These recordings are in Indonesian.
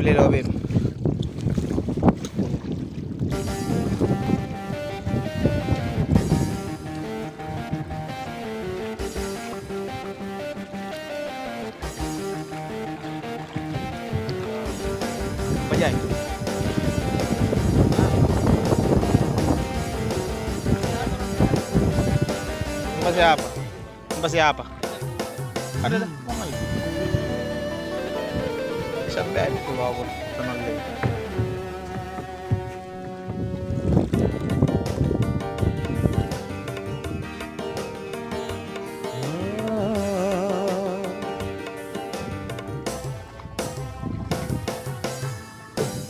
beli lo Bim. Bajai. Tempat siapa? Tempat siapa? Ada dah. Sampai ada tuh bawah tenang deh.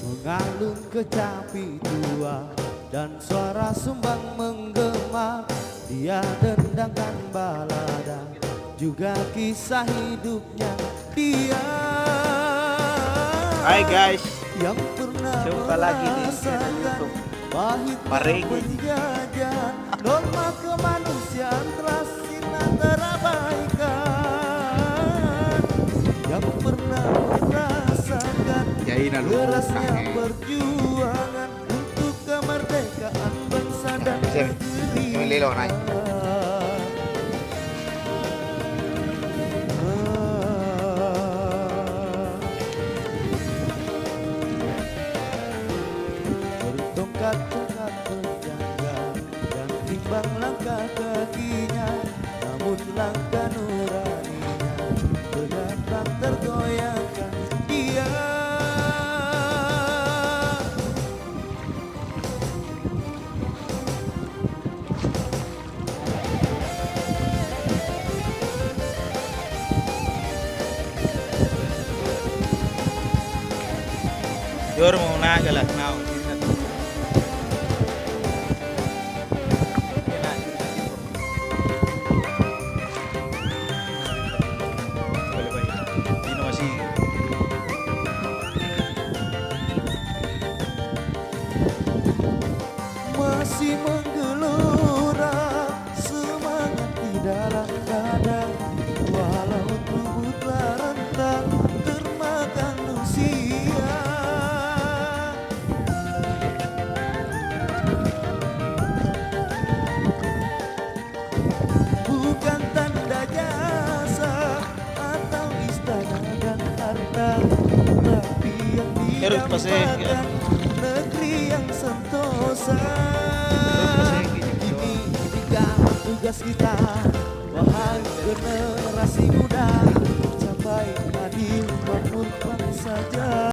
Mengalun kecapi tua dan suara sumbang menggema. Dia dendangkan balada juga kisah hidupnya dia. Hai guys, yang pernah jumpa lagi di channel YouTube Maregi. Penjajahan norma kemanusiaan telah sinar terabaikan. Yang pernah merasakan kerasnya perjuangan untuk kemerdekaan bangsa dan negeri. Bertongkat-tongkat berjaga dan timbang langkah kakinya, namun langkah nuraninya benar tak tergoyahkan dia. Jor mau naga lah, mau. Masih menggelora semangat di dalam dada, walau tubuh telah rentang termakan usia. Bukan tanda jasa atau istana dan harta, tapi yang didambakan negeri yang sentosa. Ini tugas kita, wahai generasi muda, capai adil makmur bangsa.